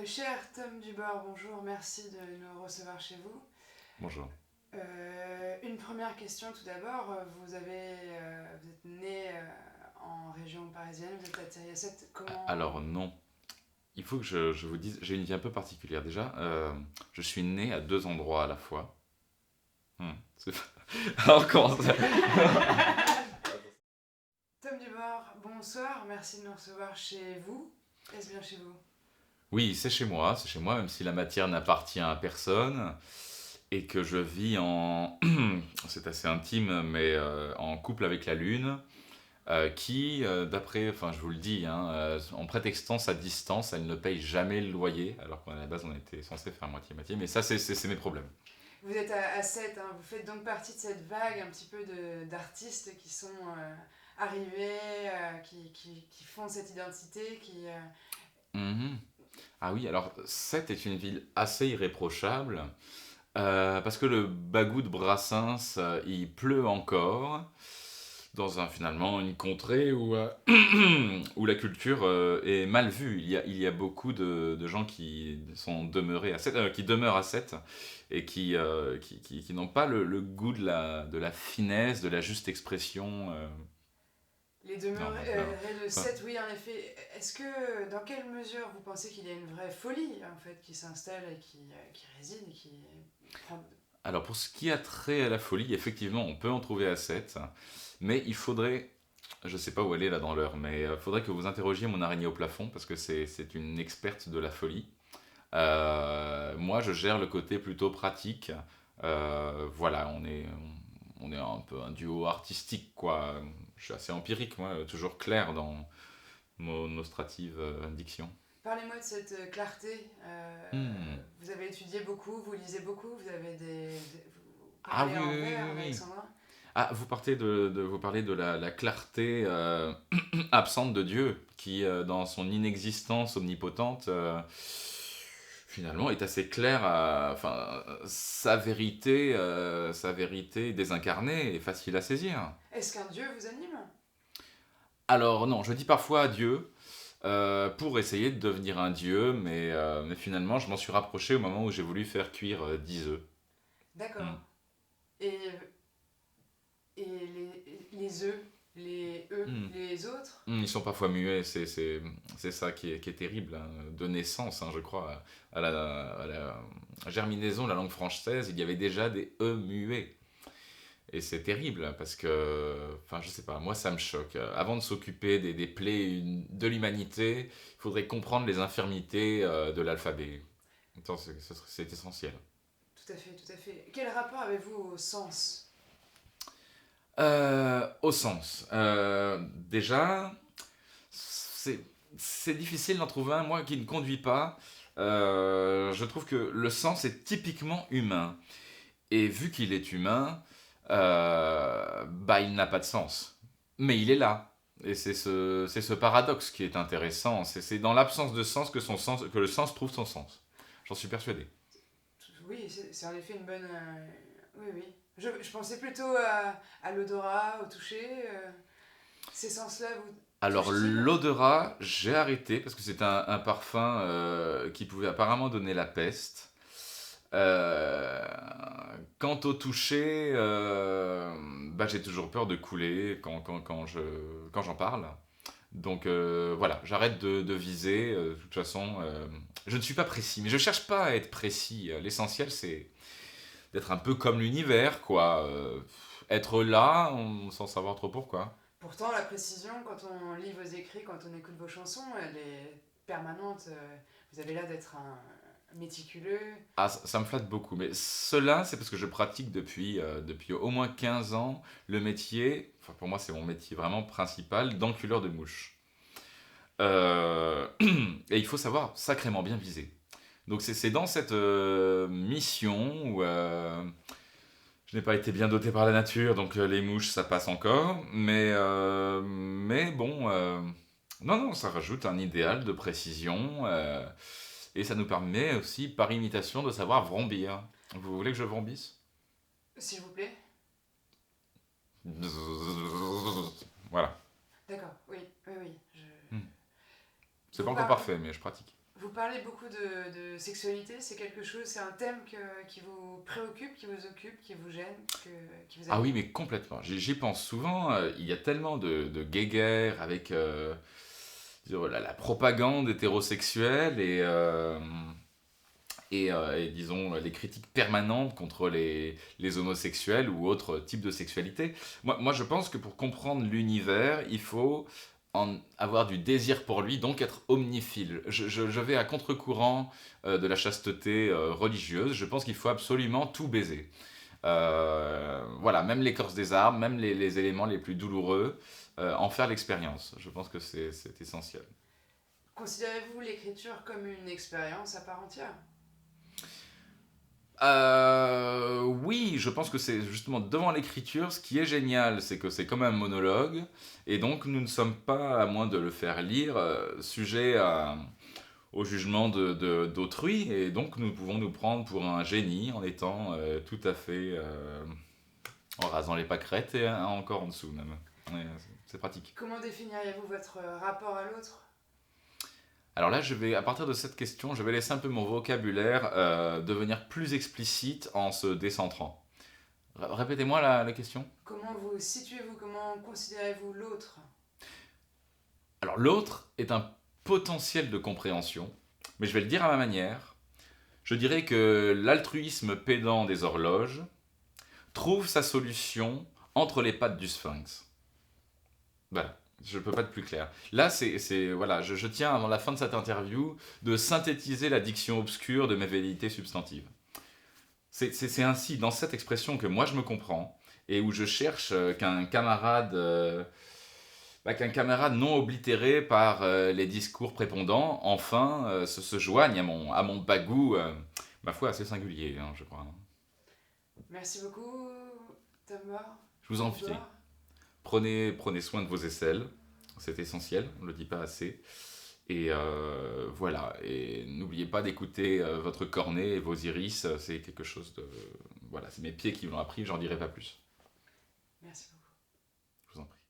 Cher Tom Dubord, bonjour, merci de nous recevoir chez vous. Bonjour. Une première question tout d'abord, vous êtes né en région parisienne, vous êtes atterri à 7, comment... Alors non, il faut que je vous dise, j'ai une vie un peu particulière déjà. Je suis né à deux endroits à la fois. C'est- Alors comment ça? Tom Dubord, bonsoir, merci de nous recevoir chez vous. Est-ce bien chez vous? Oui, c'est chez moi, même si la matière n'appartient à personne et que je vis en, c'est assez intime, mais en couple avec la Lune, qui, d'après, enfin je vous le dis, hein, en prétextant sa distance, elle ne paye jamais le loyer, alors qu'à la base on était censé faire moitié-moitié, mais ça c'est mes problèmes. Vous êtes à 7, hein, vous faites donc partie de cette vague un petit peu d'artistes qui sont arrivés, qui font cette identité, Mhm. Ah oui, alors Sète est une ville assez irréprochable, parce que le Bagou de Brassens, il pleut encore, dans finalement une contrée où, où la culture est mal vue. Il y a beaucoup de gens qui sont demeurés à Sète, qui demeurent à Sète et qui n'ont pas le goût de la finesse, de la juste expression. Les Non, demeurés donc là, de enfin, 7, oui, en effet. Est-ce que, dans quelle mesure vous pensez qu'il y a une vraie folie, en fait, qui s'installe et qui réside et qui prend... alors pour ce qui a trait à la folie, effectivement, on peut en trouver à 7, mais il faudrait, je sais pas où elle est là dans l'heure, mais il faudrait que vous interrogiez mon araignée au plafond, parce que c'est une experte de la folie. Moi, je gère le côté plutôt pratique. Voilà, on est un peu un duo artistique, quoi. Je suis assez empirique, moi, toujours clair dans mon ostrative diction. Parlez-moi de cette clarté. Hmm. Vous avez étudié beaucoup, vous lisez beaucoup, vous Ah parlez oui, en oui, oui, vers oui, avec oui. Alexandra. Ah, vous parlez de la clarté absente de Dieu, qui, dans son inexistence omnipotente, finalement est assez claire. Enfin, sa vérité désincarnée est facile à saisir. Est-ce qu'un dieu vous anime? Alors non, je dis parfois Dieu pour essayer de devenir un dieu, mais finalement je m'en suis rapproché au moment où j'ai voulu faire cuire 10 œufs. D'accord. Hmm. Et, et les œufs, Hmm. les autres? Ils sont parfois muets, c'est ça qui est terrible, hein. De naissance, hein, je crois, à la germinaison de la langue française, il y avait déjà des E muets. Et c'est terrible, hein, parce que, enfin, je sais pas, moi ça me choque. Avant de s'occuper des plaies de l'humanité, il faudrait comprendre les infirmités de l'alphabet. Attends, c'est essentiel. Tout à fait, tout à fait. Quel rapport avez-vous au sens? Au sens. Déjà, c'est c'est difficile d'en trouver un, moi qui ne conduis pas. Je trouve que le sens est typiquement humain. Et vu qu'il est humain, bah, il n'a pas de sens. Mais il est là. Et c'est ce paradoxe qui est intéressant. C'est dans l'absence de sens que le sens trouve son sens. J'en suis persuadé. Oui, c'est en effet une bonne. Oui, oui. Je pensais plutôt à l'odorat, au toucher. Ces sens-là vous Alors touchent-ils? l'odorat, j'ai arrêté parce que c'est un parfum qui pouvait apparemment donner la peste. Euh, Quant au toucher, bah, j'ai toujours peur de couler quand j'en parle. Donc voilà, j'arrête de viser. De toute façon, je ne suis pas précis, mais je cherche pas à être précis. L'essentiel, c'est d'être un peu comme l'univers, quoi. Être là, sans savoir trop pourquoi. Pourtant, la précision, quand on lit vos écrits, quand on écoute vos chansons, elle est permanente. Vous avez l'air d'être un méticuleux. Ah, ça me flatte beaucoup, mais cela, c'est parce que je pratique depuis au moins 15 ans le métier, enfin pour moi c'est mon métier vraiment principal, d'enculeur de mouches. Et il faut savoir sacrément bien viser. Donc c'est dans cette mission où je n'ai pas été bien doté par la nature, donc les mouches ça passe encore, mais bon, non, non, ça rajoute un idéal de précision, et ça nous permet aussi par imitation de savoir vrombir. Vous voulez que je vrombisse? S'il vous plaît. Voilà. D'accord, oui, oui, oui. Hmm. C'est Vous, pas encore par- parfait, mais je pratique. Vous parlez beaucoup de sexualité, c'est quelque chose, c'est un thème qui vous préoccupe, qui vous occupe, qui vous gêne, qui vous Ah oui, anime? mais complètement. J'y pense souvent. Il y a tellement de guéguerres avec disons, la propagande hétérosexuelle et disons les critiques permanentes contre les homosexuels ou autres types de sexualité. Moi, je pense que pour comprendre l'univers, il faut avoir du désir pour lui, donc être omniphile. Je vais à contre-courant de la chasteté religieuse. Je pense qu'il faut absolument tout baiser. Voilà, même l'écorce des arbres, même les éléments les plus douloureux, en faire l'expérience. Je pense que c'est essentiel. Considérez-vous l'écriture comme une expérience à part entière? Oui, je pense que c'est justement devant l'écriture, ce qui est génial, c'est que c'est comme un monologue, et donc nous ne sommes pas, à moins de le faire lire, sujets au jugement d'autrui, et donc nous pouvons nous prendre pour un génie en étant tout à fait en rasant les pâquerettes et encore en dessous même. Ouais, c'est pratique. Comment définiriez-vous votre rapport à l'autre? Alors là, à partir de cette question, je vais laisser un peu mon vocabulaire devenir plus explicite en se décentrant. Répétez-moi la question. Comment vous situez-vous? Comment considérez-vous l'autre? Alors l'autre est un potentiel de compréhension, mais je vais le dire à ma manière. Je dirais que l'altruisme pédant des horloges trouve sa solution entre les pattes du sphinx. Voilà, je ne peux pas être plus clair. Là, voilà, je tiens avant la fin de cette interview de synthétiser la diction obscure de mes velléités substantives. C'est ainsi, dans cette expression, que moi je me comprends et où je cherche qu'un camarade non oblitéré par les discours prépondants, enfin, se joigne à mon bagou, ma foi, assez singulier, hein, je crois. Merci beaucoup, Thomas. Je vous en prie. Edouard. Prenez soin de vos aisselles, c'est essentiel, on ne le dit pas assez. Et voilà, et n'oubliez pas d'écouter votre cornet et vos iris, c'est quelque chose de... Voilà, c'est mes pieds qui me l'ont appris, j'en dirai pas plus. Merci beaucoup. Je vous en prie.